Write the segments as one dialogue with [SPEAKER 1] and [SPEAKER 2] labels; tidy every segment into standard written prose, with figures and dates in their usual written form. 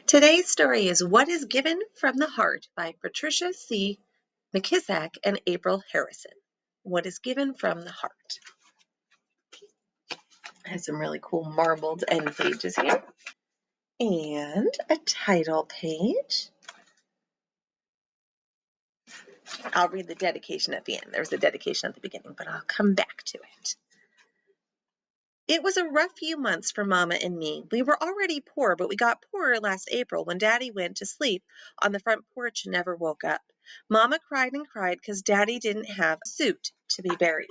[SPEAKER 1] Today's story is What is Given from the Heart by Patricia C. McKissack and April Harrison. What is Given from the Heart. I have some really cool marbled end pages here. And a title page. I'll read the dedication at the end. There's a dedication at the beginning, but I'll come back to it. It was a rough few months for Mama and me. We were already poor, but we got poorer last April when Daddy went to sleep on the front porch and never woke up. Mama cried and cried because Daddy didn't have a suit to be buried.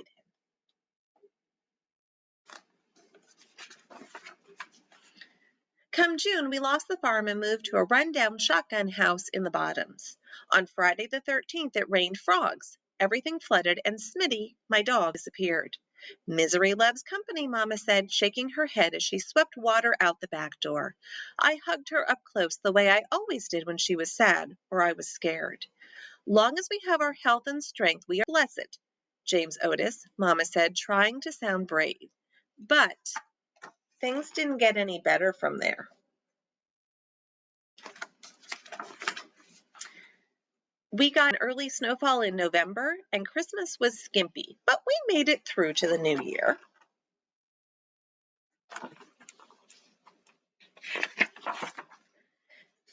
[SPEAKER 1] Come June, we lost the farm and moved to a rundown shotgun house in the bottoms. On Friday the 13th, it rained frogs. Everything flooded, and Smitty, my dog, disappeared. Misery loves company, Mama said, shaking her head as she swept water out the back door. I hugged her up close the way I always did when she was sad or I was scared. Long as we have our health and strength, we are blessed, James Otis, Mama said, trying to sound brave. But things didn't get any better from there. We got an early snowfall in November, and Christmas was skimpy, but we made it through to the new year.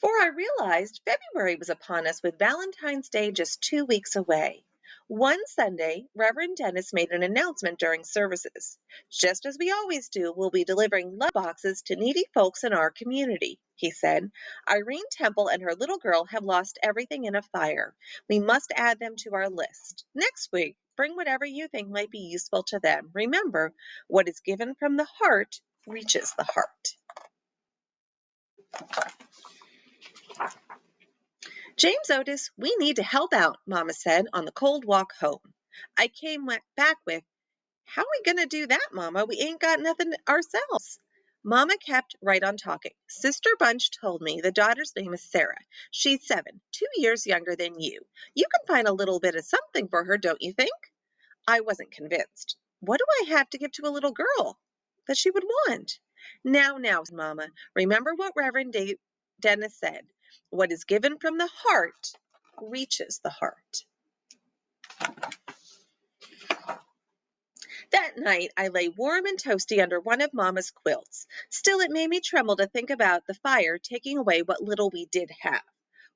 [SPEAKER 1] For I realized February was upon us with Valentine's Day just 2 weeks away. One Sunday, Reverend Dennis made an announcement during services. Just as we always do, we'll be delivering love boxes to needy folks in our community, he said. Irene Temple and her little girl have lost everything in a fire. We must add them to our list. Next week, bring whatever you think might be useful to them. Remember, what is given from the heart reaches the heart. James Otis, we need to help out, Mama said on the cold walk home. I came back with, how are we going to do that, Mama? We ain't got nothing ourselves. Mama kept right on talking. Sister Bunch told me the daughter's name is Sarah. She's 7, 2 years younger than you. You can find a little bit of something for her, don't you think? I wasn't convinced. What do I have to give to a little girl that she would want? Now, Mama, remember what Reverend Dennis said. What is given from the heart reaches the heart. That night, I lay warm and toasty under one of Mama's quilts. Still, it made me tremble to think about the fire taking away what little we did have.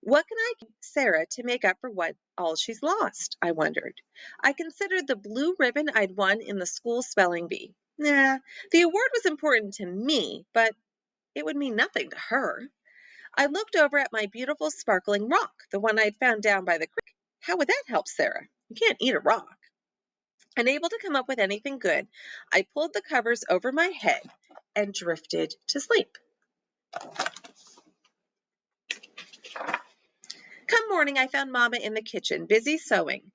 [SPEAKER 1] What can I give Sarah to make up for all she's lost? I wondered. I considered the blue ribbon I'd won in the school spelling bee. Nah, the award was important to me, but it would mean nothing to her. I looked over at my beautiful sparkling rock, the one I'd found down by the creek. How would that help Sarah? You can't eat a rock. Unable to come up with anything good, I pulled the covers over my head and drifted to sleep. Come morning, I found Mama in the kitchen, busy sewing.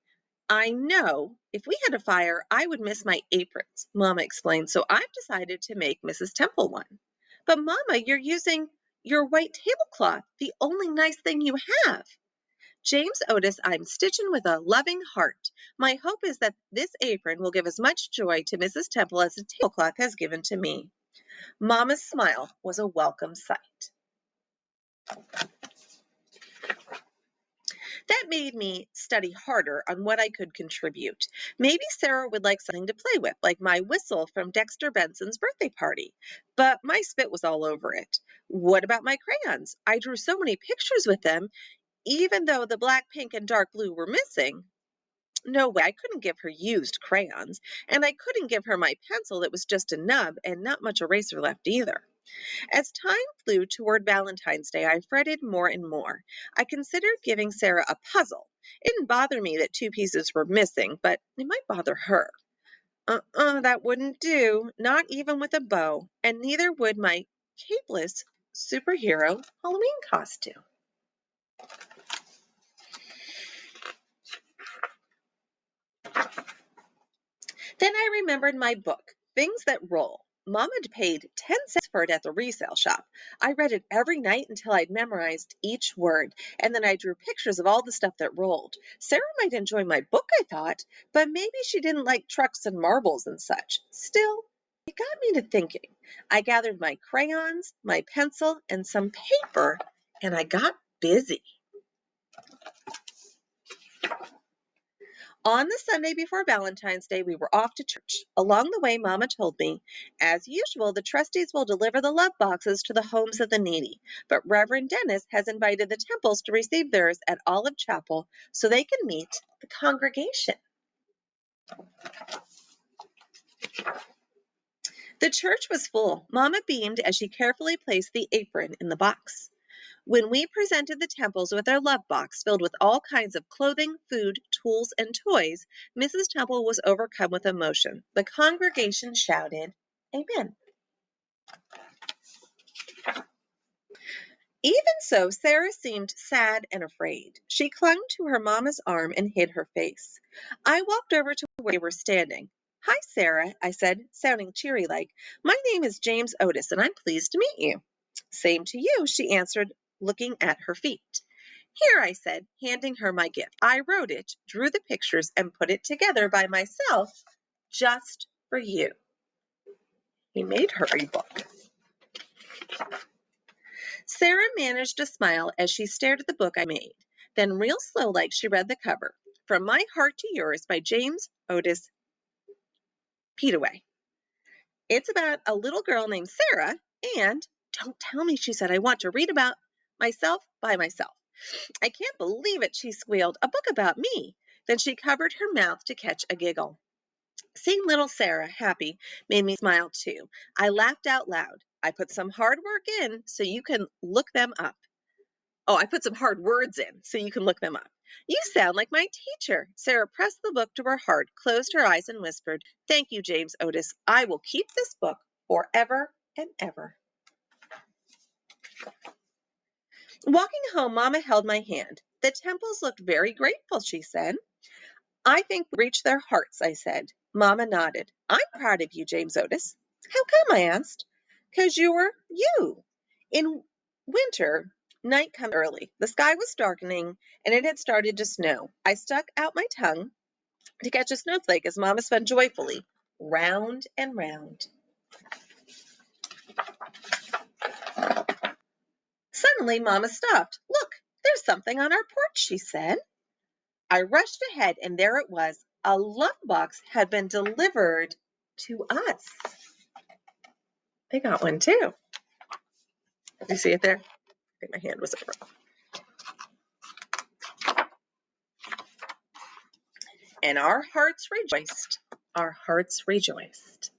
[SPEAKER 1] I know if we had a fire, I would miss my aprons, Mama explained, so I've decided to make Mrs. Temple one. But Mama, you're using your white tablecloth, the only nice thing you have. James Otis, I'm stitching with a loving heart. My hope is that this apron will give as much joy to Mrs. Temple as the tablecloth has given to me. Mama's smile was a welcome sight. That made me study harder on what I could contribute. Maybe Sarah would like something to play with, like my whistle from Dexter Benson's birthday party. But my spit was all over it. What about my crayons? I drew so many pictures with them, even though the black, pink, and dark blue were missing. No way, I couldn't give her used crayons, and I couldn't give her my pencil that was just a nub and not much eraser left either. As time flew toward Valentine's Day, I fretted more and more. I considered giving Sarah a puzzle. It didn't bother me that 2 pieces were missing, but it might bother her. That wouldn't do, not even with a bow, and neither would my capeless superhero Halloween costume. Then I remembered my book, Things That Roll. Mama had paid 10 cents for it at the resale shop. I read it every night until I'd memorized each word, and then I drew pictures of all the stuff that rolled. Sarah might enjoy my book, I thought, but maybe she didn't like trucks and marbles and such. Still, I It got me to thinking. I gathered my crayons, my pencil, and some paper, and I got busy. On the Sunday before Valentine's Day, we were off to church. Along the way, Mama told me, as usual, the trustees will deliver the love boxes to the homes of the needy, but Reverend Dennis has invited the Temples to receive theirs at Olive Chapel so they can meet the congregation. The church was full. Mama beamed as she carefully placed the apron in the box. When we presented the Temples with our love box filled with all kinds of clothing, food, tools, and toys, Mrs. Temple was overcome with emotion. The congregation shouted, "Amen." Even so, Sarah seemed sad and afraid. She clung to her mama's arm and hid her face. I walked over to where they were standing. "Hi, Sarah," I said, sounding cheery like. "My name is James Otis, and I'm pleased to meet you." "Same to you," she answered, looking at her feet. "Here," I said, handing her my gift. "I wrote it, drew the pictures, and put it together by myself just for you." He made her a book. Sarah managed a smile as she stared at the book I made. Then, real slow like, she read the cover. "From My Heart to Yours" by James Otis Petaway. It's about a little girl named Sarah, and don't tell me, she said, I want to read about myself by myself. "I can't believe it," she squealed. "A book about me." Then she covered her mouth to catch a giggle. Seeing little Sarah happy made me smile too. I laughed out loud. "I put some hard work in so you can look them up. Oh, I put some hard words in so you can look them up." "You sound like my teacher." Sarah pressed the book to her heart, closed her eyes, and whispered, "Thank you, James Otis. I will keep this book forever and ever." Walking home, Mama held my hand. "The Temples looked very grateful," she said. "I think we reached their hearts," I said. Mama nodded. "I'm proud of you, James Otis." "How come?" I asked. "'Cause you were you." In winter, night comes early. The sky was darkening, and it had started to snow. I stuck out my tongue to catch a snowflake as Mama spun joyfully round and round. Suddenly, Mama stopped. "Look, there's something on our porch," she said. I rushed ahead, and there it was. A love box had been delivered to us. They got one too. You see it there? I think my hand was over. And our hearts rejoiced. Our hearts rejoiced.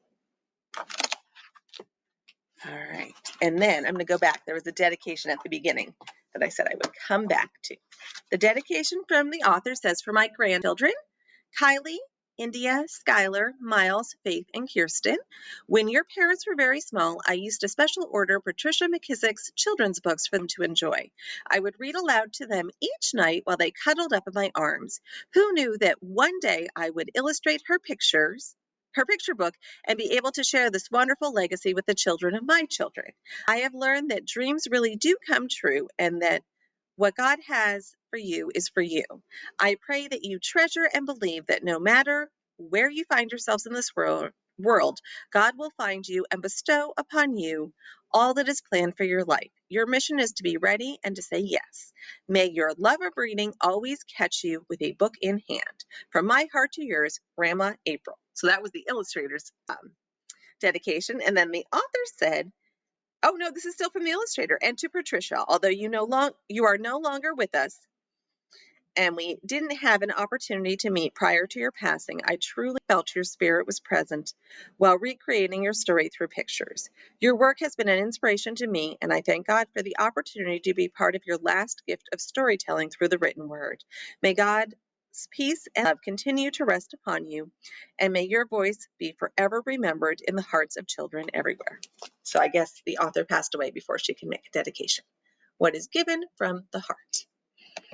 [SPEAKER 1] All right. And then I'm going to go back. There was a dedication at the beginning that I said I would come back to. The dedication from the author says, "For my grandchildren, Kylie, India, Skylar, Miles, Faith, and Kirsten. When your parents were very small, I used to special order Patricia McKissack's children's books for them to enjoy. I would read aloud to them each night while they cuddled up in my arms. Who knew that one day I would illustrate her picture book, and be able to share this wonderful legacy with the children of my children. I have learned that dreams really do come true, and that what God has for you is for you. I pray that you treasure and believe that no matter where you find yourselves in this world, God will find you and bestow upon you all that is planned for your life. Your mission is to be ready and to say yes. May your love of reading always catch you with a book in hand. From my heart to yours, Grandma April." So that was the illustrator's dedication. And then the author said, oh no, this is still from the illustrator. "And to Patricia, although you are no longer with us, and we didn't have an opportunity to meet prior to your passing, I truly felt your spirit was present while recreating your story through pictures. Your work has been an inspiration to me, and I thank God for the opportunity to be part of your last gift of storytelling through the written word. May God's peace and love continue to rest upon you, and may your voice be forever remembered in the hearts of children everywhere." So I guess the author passed away before she could make a dedication. What is given from the heart.